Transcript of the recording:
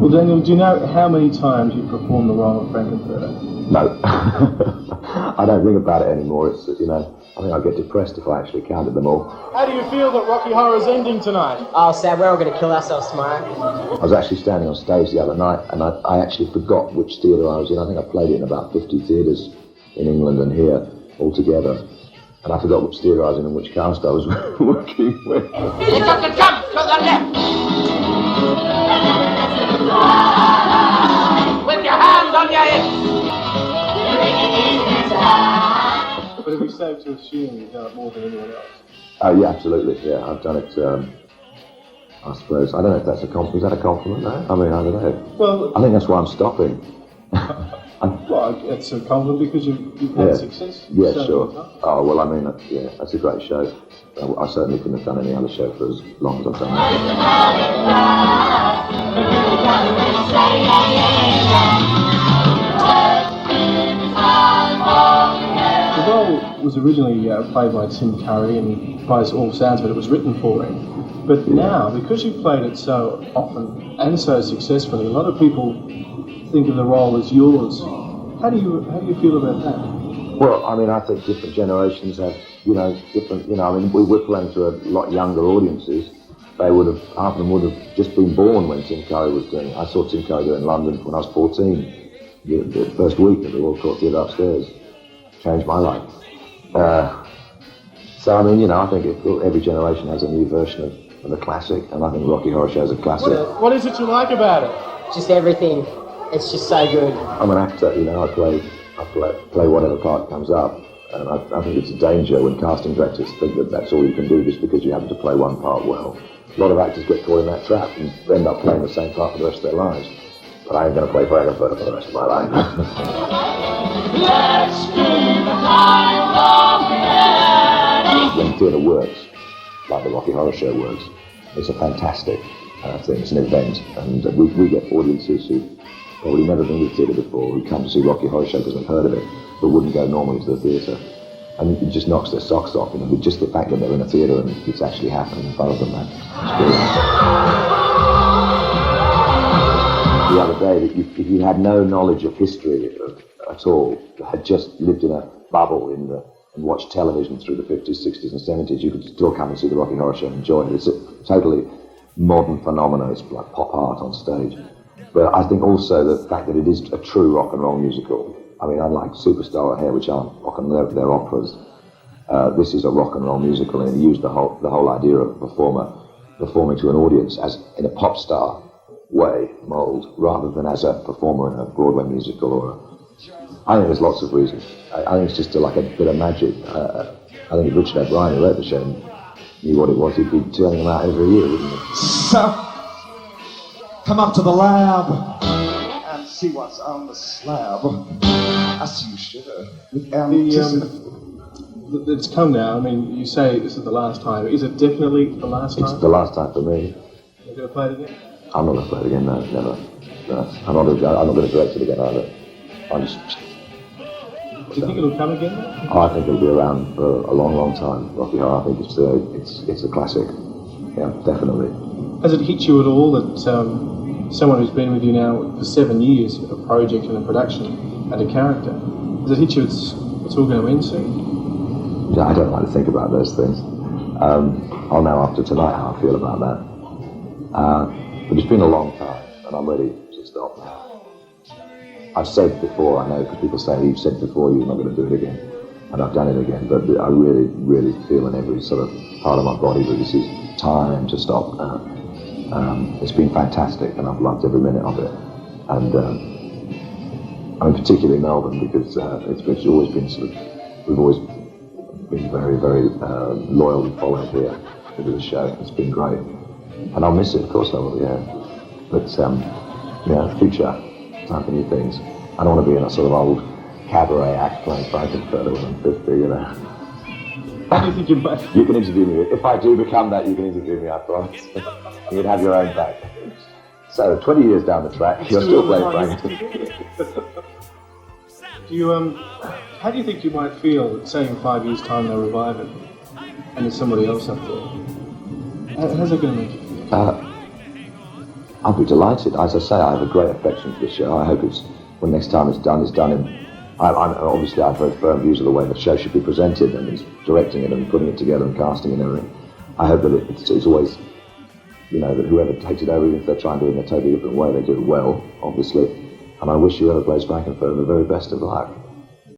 Well, Daneil, do you know how many times you performed the role of Furter? No. I don't think about it anymore. It's, you know, I think I'd get depressed if I actually counted them all. How do you feel that Rocky Horror's ending tonight? Oh, sad. We're all going to kill ourselves tomorrow. I was actually standing on stage the other night, and I actually forgot which theatre I was in. I think I played it in about 50 theatres in England and here altogether. And I forgot which theatre I was in and which cast I was working with. You got to jump to the left! With your hands on your hips! But it'd be safe to assume you've done it more than anyone else. Oh, yeah, absolutely. Yeah, I've done it, I suppose. I don't know if that's a compliment. Is that a compliment? No? I mean, I don't know. Well, I think that's why I'm stopping. Well, it's a compliment because you've had success. Yeah, sure. Oh, well, I mean, yeah, that's a great show. I certainly couldn't have done any other show for as long as I've done that. The role was originally played by Tim Curry, and by all sounds, but it was written for him. But now, because you've played it so often and so successfully, a lot of people think of the role as yours. How do you feel about that? Well, I mean, I think different generations have, different, I mean, we're playing to a lot younger audiences. They would have, half of them would have just been born when Tim Curry was doing it. I saw Tim Curry do it in London when I was 14. The first week at the Royal Court Theatre upstairs. Changed my life. So, I mean, I think every generation has a new version of a classic, and I think Rocky Horror Show is a classic. What is it you like about it? Just everything. It's just so good. I'm an actor, I play whatever part comes up, and I think it's a danger when casting directors think that that's all you can do just because you happen to play one part well. A lot of actors get caught in that trap and end up playing the same part for the rest of their lives. But I ain't going to play Furter for the rest of my life. When theatre works, like the Rocky Horror Show works, it's a fantastic thing. It's an event, and we get audiences who probably never been to the theatre before, who come to see Rocky Horror Show because they've heard of it, but wouldn't go normally to the theatre. And it just knocks their socks off, with just the fact that they're in a theatre and it's actually happening in front of them. It's brilliant. The other day, that if you had no knowledge of history at all, had just lived in a bubble and watched television through the 50s, 60s and 70s, you could still come and see the Rocky Horror Show and enjoy it. It's a totally modern phenomenon. It's like pop art on stage. But I think also the fact that it is a true rock and roll musical. I mean, unlike Superstar or Hair, which aren't rock and roll, they're operas, this is a rock and roll musical, and it used the whole idea of a performer performing to an audience as in a pop star way, mould, rather than as a performer in a Broadway musical I think there's lots of reasons. I think it's just like a bit of magic. I think if Richard O'Brien, who wrote the show, knew what it was, he'd be turning them out every year, wouldn't he? So, come up to the lab and see what's on the slab. I see you shiver with It's come now. I mean, you say this is the last time. Is it definitely the last time? It's the last time for me. You're going to play it again? I'm not going to play it again, no, never. No. I'm not going to direct it again either. Do you think it'll come again? Oh, I think it'll be around for a long, long time. Rocky Horror, I think it's a classic. Yeah, definitely. Has it hit you at all that someone who's been with you now for 7 years, a project and a production and a character, has it hit you it's all going to end soon? Yeah, I don't like to think about those things. I'll know after tonight how I feel about that. But it's been a long time, and I'm ready to stop now. I've said before, I know, because people say, you've said before you're not going to do it again, and I've done it again, but I really, really feel in every sort of part of my body that this is time to stop now. It's been fantastic, and I've loved every minute of it. And I mean, particularly Melbourne, because it's always been we've always been very, very loyally followed here to do the show. It's been great. And I'll miss it, of course I will, yeah. But, future, time for new things. I don't want to be in a sort of old cabaret act playing Frankenfurter when I'm 50, How do you think you might? You can interview me. If I do become that, you can interview me, I promise. You can have your own back. So, 20 years down the track, you're still playing Frankenfurter. How do you think you might feel, say in 5 years' time they'll revive it, and there's somebody else up there? How's that going to make you feel? I'll be delighted. As I say, I have a great affection for the show. I hope when next time it's done in... obviously I have very firm views of the way the show should be presented, and he's directing it and putting it together and casting and everything. I hope that it's always, that whoever takes it over, even if they're trying to do it in a totally different way, they do it well, obviously. And I wish whoever plays Frankenfurter the very best of luck.